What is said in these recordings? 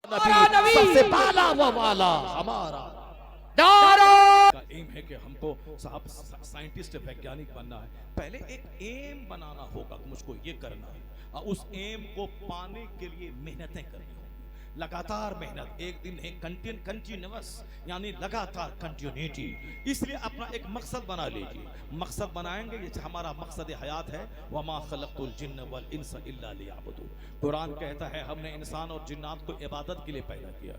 नबी सबसे बाला व वाला हमारा का एम है कि हमको साहब साइंटिस्ट वैज्ञानिक बनना है। पहले एक एम बनाना होगा, मुझको ये करना है और उस एम को पाने के लिए मेहनतें करनी होंगी, लगातार मेहनत, एक दिन एक कंटिन्यूअस यानी लगातार कंटिन्यूटी। इसलिए अपना एक मकसद बना लीजिए, मकसद बनाएंगे, ये हमारा मकसद हयात है। वमा खलक़तुल जिन्न वल इंस इल्ला लियअबुदून। कुरान कहता है हमने इंसान और जिन्नात को इबादत के लिए पैदा किया।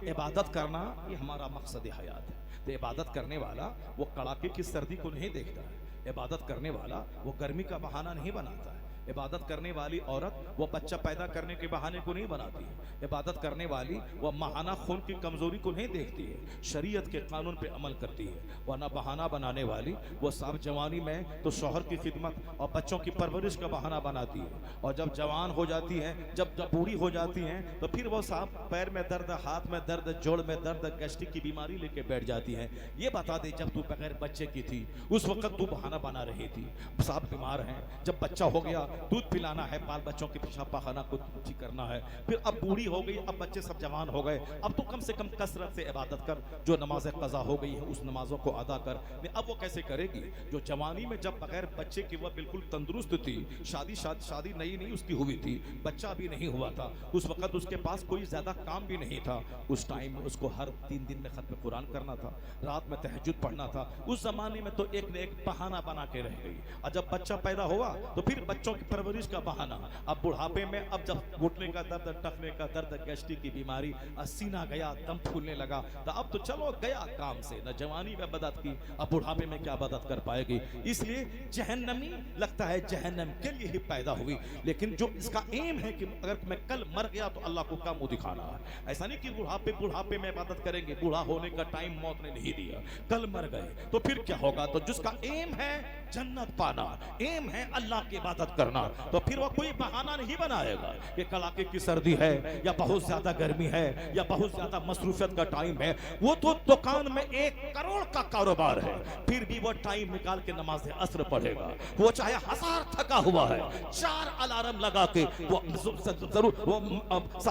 इबादत करना ये हमारा मकसद हयात है। तो इबादत करने वाला वो कड़ाके की सर्दी को नहीं देखता है, इबादत करने वाला वो गर्मी का बहाना नहीं बनाता है। इबादत करने वाली औरत वो बच्चा पैदा करने के बहाने को नहीं बनाती है। इबादत करने वाली वो महाना खून की कमजोरी को नहीं देखती है, शरीयत के कानून पे अमल करती है। वरना बहाना बनाने वाली वो साहब जवानी में तो शौहर की खिदमत और बच्चों की परवरिश का बहाना बनाती है, और जब जवान हो जाती है, जब बूढ़ी हो जाती हैं, तो फिर वो साहब पैर में दर्द, हाथ में दर्द, जोड़ में दर्द, गैस्ट्रिक की बीमारी लेके बैठ जाती है। ये बता दे जब तू बगैर बच्चे की थी उस वक्त तू बहाना बना रही थी। साहब बीमार हैं, जब बच्चा हो गया दूध पिलाना है, बाल बच्चों के पेशाब पाखाना को ठीक करना है, फिर अब बूढ़ी हो गई, अब बच्चे सब जवान हो गए, अब तो कम से कम कसरत से इबादत कर, जो नमाज कज़ा हो गई है उस नमाजों को अदा कर। अब वो कैसे करेगी जो जवानी में जब बगैर बच्चे की वह बिल्कुल तंदुरुस्त थी, शादी नई उसकी हुई थी, बच्चा भी नहीं हुआ था, उस वक्त उसके पास कोई ज्यादा काम भी नहीं था। उस टाइम में उसको हर 3 दिन में खत्म कुरान करना था, रात में तहज्जुद पढ़ना था। उस जमाने में तो एक ने एक बहाना बना के रह गई। और जब बच्चा पैदा हुआ तो फिर बच्चों की परवरिश का बहाना। अब बुढ़ापे में अब जब घुटने का दर्द, टखने का दर्द, गैस्ट्रिक की बीमारी, सीना गया, दम फूलने लगा, तो अब तो चलो गया काम से, न जवानी में बदत की, अब बुढ़ापे में क्या बदत कर पाएगी। इसलिए जहन्नमी लगता है जहन्नम के लिए ही पैदा हुई। लेकिन जो इसका एम है कि अगर मैं कल मर गया तो अल्लाह को क्या मुंह दिखाना है। ऐसा नहीं कि बुढ़ापे में इबादत करेंगे, बूढ़ा होने का टाइम मौत ने नहीं दिया, कल मर गए तो फिर क्या होगा। तो जिसका एम है जन्नत पाना, एम है अल्लाह की इबादत करना, तो फिर वो कोई बहाना नहीं बनाएगा कि कड़ाके की सर्दी है या बहुत ज्यादा गर्मी है या बहुत ज्यादा मसरूफियत का टाइम है। वो तो दुकान में 1 करोड़ का कारोबार है, फिर भी वो टाइम निकाल के नमाज असर पढ़ेगा। वो चाहे 1000 थका हुआ है, 4 अलार्म लगा के वो जरूर वो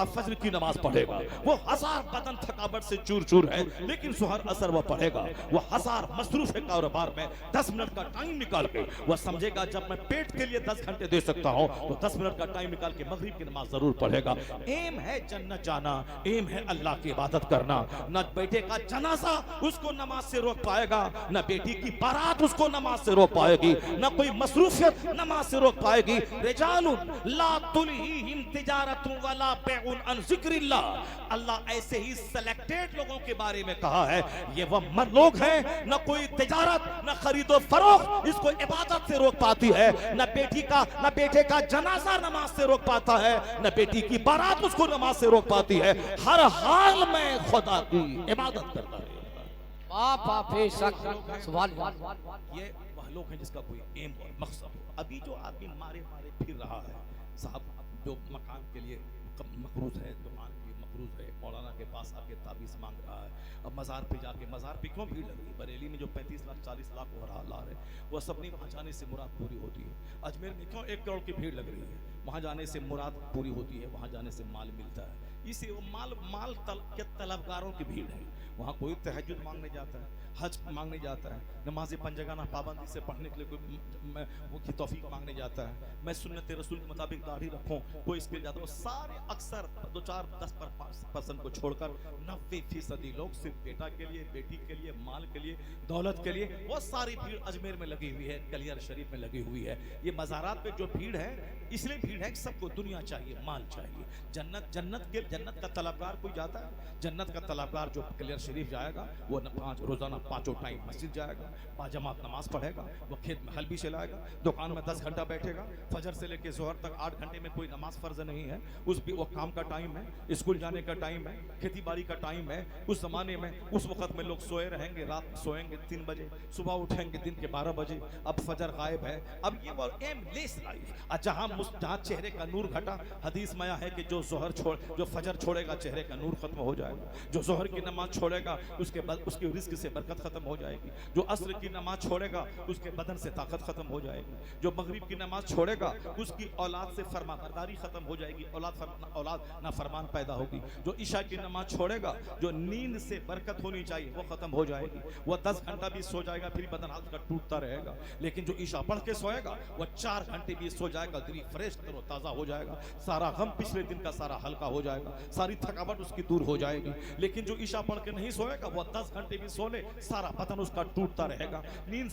फजर की नमाज पढ़ेगा। वो 1000 बदन थकावट से चूर चूर है, लेकिन सुहर असर वो पढ़ेगा। वो 1000 मसरूफ कारोबार में 10 मिनट का टाइम निकाल के वो समझेगा जब मैं पेट के लिए 10 घंटे दे सकता हूं तो 10 मिनट का टाइम निकाल के मगरिब की नमाज जरूर पढ़ेगा। एम है जन्नत जाना, एम है अल्लाह की इबादत करना। न बेटे का जनाजा उसको नमाज से रोक पाएगा, न बेटी की बारात उसको नमाज से रोक पाएगी, न कोई मसरूफियत नमाज से रोक पाएगी। रिजालुन ला तुलहिहिम तिजारतुन वला बैउन अन जिक्रिल्लाह। अल्लाह ऐसे ही सिलेक्टेड लोगों के बारे में कहा है, ये वह लोग हैं न कोई तिजारत न खरीदो फरोख्त इसको इबादत से रोक पाती है, न बेटे का जनाजा नमाज से रोक पाता है, न बेटी की बारात उसको नमाज से रोक पाती है। हर हाल में खुदा की इबादत करता है। ये वह लोग हैं जिसका कोई एम और मकसद हो। अभी जो आदमी मारे फिर रहा है साहब, जो मकान के लिए मकरूज है, दुकान के लिए मकरूज है, मौलाना के पास आके ताबीज़ मांग रहा है, अब मज़ार पे जाके, मज़ार पे क्यों भीड़ लगी। बरेली में जो 35 लाख 40 लाख हो रहा है वो सब नहीं, वहाँ जाने से मुराद पूरी होती है। अजमेर में क्यों 1 करोड़ की भीड़ लग रही है, वहाँ जाने से मुराद पूरी होती है, वहाँ जाने से माल मिलता है। इसे वो माल के तलबगारों की भीड़ है। वहाँ कोई तहज्जुद मांगने जाता है, हज मांगने जाता है, नमाज पंजगाना पाबंदी से पढ़ने के लिए कोई वो की तौफीक मांगने जाता है, मैं सुन्नत रसूल के मुताबिक दाढ़ी रखूं, कोई इसके लिए जाता है। वो सारे अक्सर 2-4-10% को छोड़कर 90% लोग सिर्फ बेटा के लिए, बेटी के लिए, माल के लिए, दौलत के लिए, वो सारी भीड़ अजमेर में लगी हुई है, कलियर शरीफ में लगी हुई है। ये मज़ारात पे जो भीड़ है इसलिए भीड़ है कि सबको दुनिया चाहिए, माल चाहिए। जन्नत का तलबगार कोई जाता है, जन्नत का तलबगार जो कलियर शरीफ जाएगा वो रोजाना 5 टाइम मस्जिद जाएगा, 5 जमात नमाज पढ़ेगा, वो खेत में हल भी चलाएगा, दुकान में 10 घंटा बैठेगा, फजर से लेकर जोहर तक 8 घंटे में कोई नमाज फर्ज नहीं है, वो काम का टाइम है, स्कूल जाने का टाइम है, खेती बाड़ी का टाइम है। उस जमाने में उस वक्त में लोग सोए रहेंगे, रात में सोएंगे 3 बजे, सुबह उठेंगे दिन के 12 बजे। अब फजर गायब है, अब ये वो एमलेस लाइफ। जहाँ चेहरे का नूर घटा, हदीस में आया है कि जो जोहर छोड़, जो फजर फजर छोड़ेगा चेहरे का नूर खत्म हो जाएगा, जो जोहर की नमाज छोड़ेगा उसके उसकी रिस्क से बरकत खत्म हो जाएगी, जो असर की नमाज छोड़ेगा उसके बदन से ताकत खत्म हो जाएगी, जो मगरिब की नमाज छोड़ेगा उसकी औलाद से फरमाबरदारी खत्म हो जाएगी, औलाद नाफरमान पैदा होगी, जो ईशा की नमाज छोड़ेगा जो नींद से बरकत होनी चाहिए वो खत्म हो जाएगी, वो 10 घंटा भी सो जाएगा फिर बदन हाथ का टूटता रहेगा, लेकिन जो ईशा पढ़ के सोएगा वो 4 घंटे भी सो जाएगा, दिल फ्रेश करो ताजा हो जाएगा, सारा गम पिछले दिन का सारा हल्का हो जाएगा, सारी थकावट उसकी दूर हो जाएगी। लेकिन जो ईशा पढ़ के नहीं सोएगा वो 10 घंटे भी सो ले सारा बदन उसका टूटता रहेगा, नींद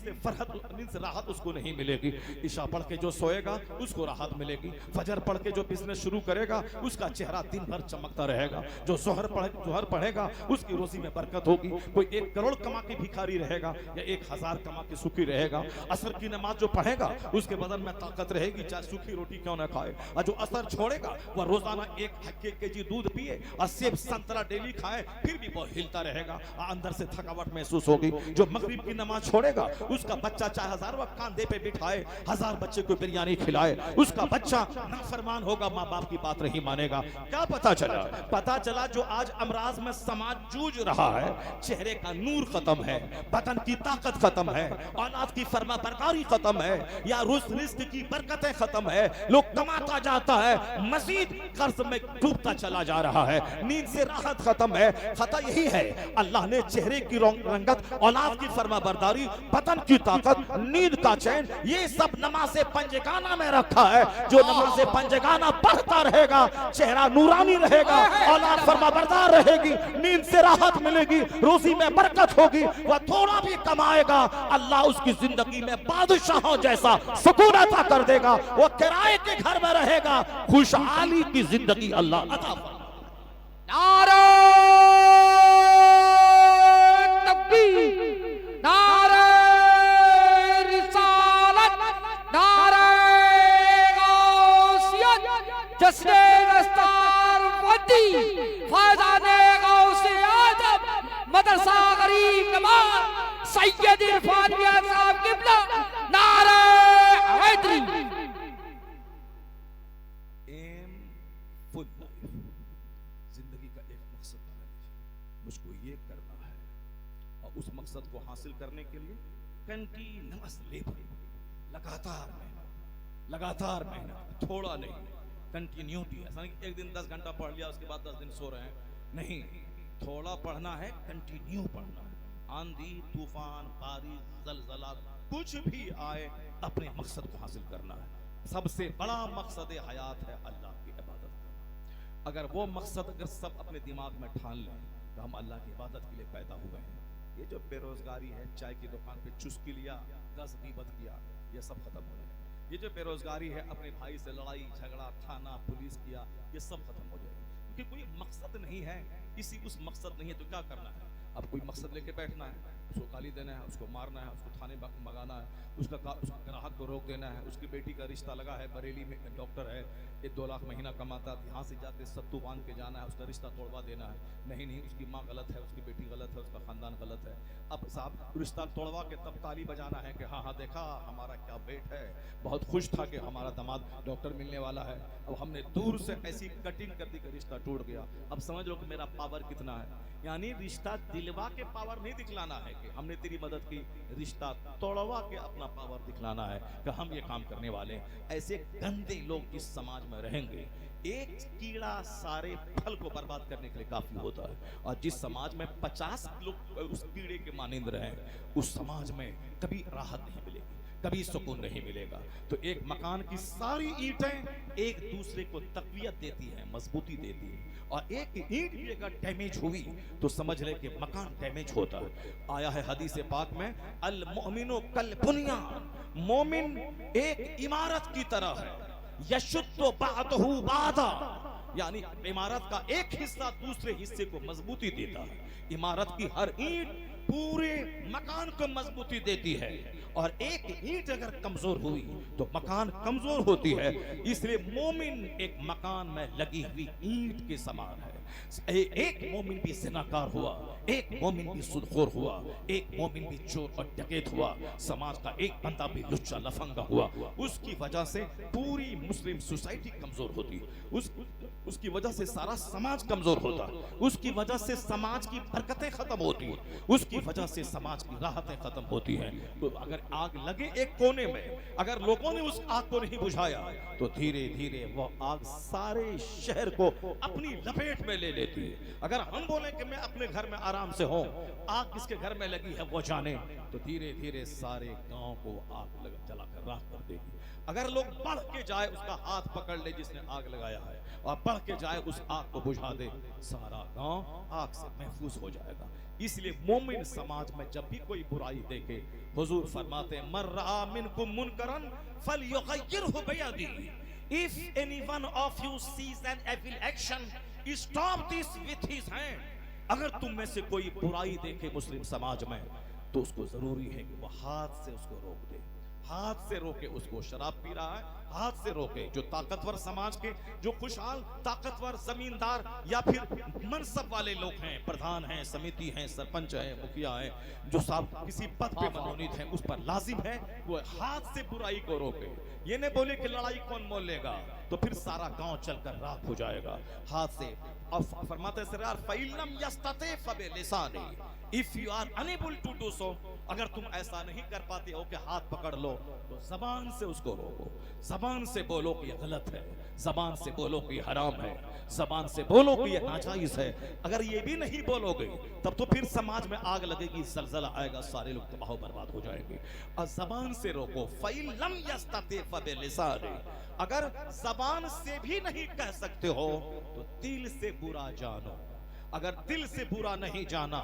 से राहत उसको नहीं मिलेगी। ईशा पढ़ के जो सोएगा उसको राहत मिलेगी, फजर पढ़ के जो बिजनेस शुरू करेगा उसका चेहरा दिन भर चमकता रहेगा, जो जोहर पढ़ेगा उसकी रोजी में बरकत होगी, कोई 1 करोड़ कमा के भिखारी रहेगा या 1000 कमा के सुखी रहेगा। असर की नमाज जो पढ़ेगा उसके बदन में ताकत रहेगी चाहे सूखी रोटी क्यों ना खाए, और जो असर छोड़ेगा वह रोजाना 1 केजी दूध पिए और सेब संतरा डेली खाए फिर भी वो हिलता रहेगा, अंदर से थकावट महसूस होगी। जो मगरिब की नमाज छोड़ेगा उसका बच्चा चाहे 1000 वक्त कांधे पे बिठाए 1000 बच्चे को बिरयानी खिलाए, उसका बच्चा नाफरमान होगा, माँ बाप की बात नहीं मानेगा। क्या पता चला जो आज अमराज में समाज जूझ रहा है, चेहरे का नूर खत्म है, बदन की ताकत खत्म है, औलाद की फरमाबरदारी खत्म है, या रिस्क की बरकतें खत्म है, लोग कमाता जाता है मजीद कर्ज में डूबता चला जा रहा है, नींद से राहत खत्म है। खता यही है अल्लाह ने चेहरे की रंगत, औलाद की फरमाबरदारी, बदन की ताकत, नींद का चैन ये सब नमाज़े पंजगाना में रखा है। जो नमाज़े पंजगाना पढ़ता रहेगा चेहरा नूरानी रहेगा, औलाद फरमाबरदार रहेगी, नींद से राहत मिलेगी, रोजी में बरकत होगी, वह थोड़ा भी कमाएगा अल्लाह उसकी जिंदगी में बादशाहों जैसा सुकून अता कर देगा, वो किराए के घर में रहेगा, खुशहाली की जिंदगी अल्लाह अता फरमाएगा। नारे तकबीर, नारे रिसालत, नारे गौसियत, जश्न दस्तार वदी, फैज़ाने गौसे आजम, मदरसा गरीब नवाज सैयद इरफान मियां साहब किबला, नारे हैदरी। जिंदगी का एक मकसद बना लीजिए, मुझको ये करना है, और उस मकसद को हासिल करने के लिए कंटीन्यूअस लेबर, लगातार मेहनत, थोड़ा नहीं, कंटिन्यूटी। ऐसा नहीं एक दिन 10 घंटा पढ़ लिया उसके बाद 10 दिन सो रहे हैं, नहीं, थोड़ा पढ़ना है, कंटिन्यू पढ़ना है, आंधी तूफान बारिश जलजला कुछ भी आए अपने मकसद को हासिल करना है। सबसे बड़ा मकसद हयात है अल्लाह की इबादत करना। अगर वो मकसद अगर सब अपने दिमाग में ठान लें तो हम अल्लाह की इबादत के लिए पैदा हुए हैं। ये जो बेरोजगारी है, चाय की दुकान पे चुस्की लिया, 10 गीबत किया, ये सब खत्म हो जाए। ये जो बेरोजगारी है, अपने भाई से लड़ाई झगड़ा, थाना पुलिस किया, ये सब खत्म हो जाएगा, क्योंकि कोई मकसद नहीं है, किसी उस मकसद नहीं है तो क्या करना है। अब कोई मकसद लेके बैठना है, उसको गाली देना है, उसको मारना है, उसको थाने मंगाना है, उसका ग्राहक को रोक देना है, उसकी बेटी का रिश्ता लगा है, बरेली में डॉक्टर है, 1-2 लाख महीना कमाता, यहाँ से जाके सत्तू बांध के जाना है, उसका रिश्ता तोड़वा देना है। नहीं, उसकी माँ गलत है, उसकी बेटी गलत है, उसका खानदान गलत है। अब साहब रिश्ता तोड़वा के तब ताली बजाना है कि हाँ देखा हमारा क्या वेट है, बहुत खुश था कि हमारा दामाद डॉक्टर मिलने वाला है। अब हमने दूर से ऐसी कटिंग कर दी कि रिश्ता टूट गया। अब समझ लो कि मेरा पावर कितना है। यानी रिश्ता दिलवा के पावर नहीं दिखलाना है कि हमने तेरी मदद की, रिश्ता तोड़वा के अपना पावर दिखलाना है कि हम ये काम करने वाले हैं। ऐसे गंदे लोग इस समाज में रहेंगे, एक कीड़ा सारे फल को बर्बाद करने के लिए काफी होता है। और जिस समाज में 50 लोग उस कीड़े के मानिंद रहे, उस समाज में कभी राहत नहीं मिलेगी, कभी सुकून नहीं मिलेगा। तो एक मकान की सारी ईंटें एक दूसरे को तकवियत देती हैं, मजबूती देती है, और एक ईंट भी अगर डैमेज हुई तो समझ ले कि मकान डैमेज होता है। आया है हदीस पाक में, अल मोमिनो कल बुनियान, मोमिन एक इमारत की तरह है, यशुद्दु बादहु बादा, यानी इमारत का एक हिस्सा दूसरे हिस्से को मजबूती देता है। इमारत की हर ईंट पूरे मकान को मजबूती देती है, और एक ईंट अगर कमजोर हुई तो मकान कमजोर होती है। इसलिए मोमिन एक मकान में लगी हुई ईंट के समान है। एक मोमिन भी ज़िनाकार हुआ, एक मोमिन भी सुदखोर हुआ, एक मोमिन भी चोर और डकैत हुआ, समाज का एक बंदा भी लुच्चा लफंगा हुआ, उसकी वजह से पूरी मुस्लिम सोसाइटी कमजोर होती, उसकी वजह से सारा समाज कमजोर होता, उसकी वजह से समाज की बरकतें खत्म होती, उसकी वजह से समाज की राहतें खत्म होती हैं। तो अगर आग लगे एक कोने में, अगर लोगों ने उस आग को नहीं बुझाया तो धीरे धीरे वो आग सारे शहर को अपनी लपेट में ले लेती है। अगर हम बोले कि मैं अपने घर में आराम से हूं, आग किसके घर में लगी है वो जाने, तो धीरे धीरे सारे गांव को आग जलाकर राख कर देगी। अगर लोग बढ़ के जाए, उसका हाथ पकड़ ले जिसने आग लगाया है, और बढ़ के जाए उस आग को बुझा दे, सारा गांव आग से महफूज हो जाएगा। इसलिए मोमिन समाज में जब भी कोई बुराई देखे, हुजूर फरमाते मर रहा मिनकुम मुनकरन फलयुगय्यिरहु बियदिही, if anyone of you sees an evil action stop this with his hand. अगर तुम में से कोई बुराई देखे मुस्लिम समाज में, तो उसको जरूरी है कि वो हाथ से उसको रोक दे, हाथ से रोके। उसको शराब पी रहा है, हाथ से रोके। जो ताकतवर समाज के, जो खुशहाल ताकतवर जमींदार या फिर मनसब वाले लोग हैं, प्रधान हैं, समिति हैं, सरपंच हैं, मुखिया हैं, जो साहब किसी पद पे मनोनीत हैं, उस पर लाजिम है वो हाथ से बुराई को रोके। ये नहीं बोले कि लड़ाई कौन मोल लेगा, तो फिर सारा गांव चलकर राख हो जाएगा। हाथ से। और फरमाते सरकार फइलम यस्तते फबिलिसानी, if you are unable to do so, अगर तुम ऐसा नहीं कर पाते हो कि हाथ पकड़ लो, तो जबान से उसको रोको। जबान से बोलो कि ये गलत है, जबान से बोलो कि ये हराम है, जबान से बोलो कि ये नाजायज है। अगर ये भी नहीं बोलोगे तब तो फिर समाज में आग लगेगी, जलजला आएगा, सारे लोग तबाह बर्बाद हो जाएंगे। और जबान से रोको। फइलम यस्तते फबिलिसानी, अगर जबान से भी नहीं कह सकते हो तो दिल से बुरा जानो। अगर दिल से बुरा नहीं जाना,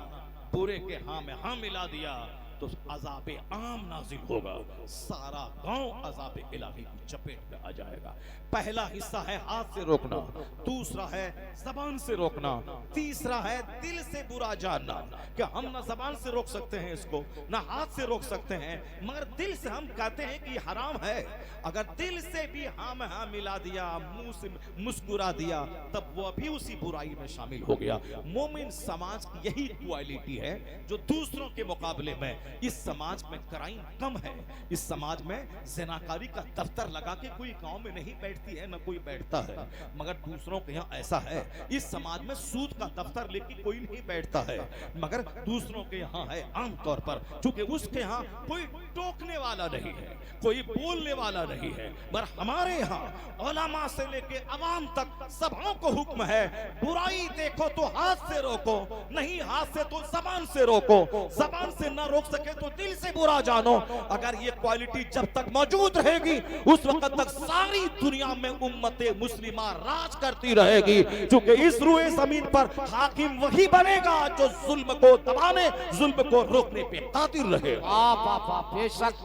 बुरे के हाँ में हाँ मिला दिया, तो अज़ाब आम नाजिल होगा, सारा गांव अज़ाब इलाही की चपेट में आ जाएगा। पहला हिस्सा है हाथ से रोकना, दूसरा है जबान से रोकना, तीसरा है दिल से बुरा जानना कि हम ना जबान से रोक सकते हैं इसको, ना हाथ से रोक सकते हैं, मगर दिल से हम कहते हैं कि हराम है। अगर दिल से भी हाँ में हाँ मिला दिया, मुंह से मुस्कुरा दिया, तब वो भी उसी बुराई में शामिल हो गया। मोमिन समाज की यही क्वालिटी है जो दूसरों के मुकाबले में इस समाज में क्राइम कम है। इस समाज में ज़िनाकारी का दफ्तर लगा के कोई गांव में नहीं बैठती है, न कोई बैठता है, मगर दूसरों के यहाँ ऐसा है। इस समाज में सूद का दफ्तर लेके कोई नहीं बैठता है, मगर दूसरों के यहाँ है आमतौर पर, क्योंकि उसके यहाँ कोई टोकने वाला नहीं है, कोई बोलने वाला नहीं है। पर हमारे यहाँ उलमा से लेके अवाम तक सबों को हुक्म है, बुराई देखो तो हाथ से रोको, नहीं हाथ से तो जबान से रोको, जबान से ना रोक सके तो दिल से बुरा जानो। अगर ये क्वालिटी जब तक मौजूद रहेगी, उस वक्त तक सारी दुनिया में उम्मते मुस्लिमा राज करती रहेगी, क्योंकि इस रूए जमीन पर हाकिम वही बनेगा जो जुल्म को दबाने, जुल्म को रोकने पे कादिर रहेगा। बेशक,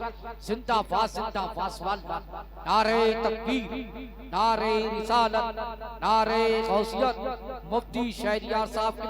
जिंदाबाद जिंदाबाद वाला, नारे तकबीर, नारे रिसालत, नारे गौसियत, मुफ्ती शहरियार साहब की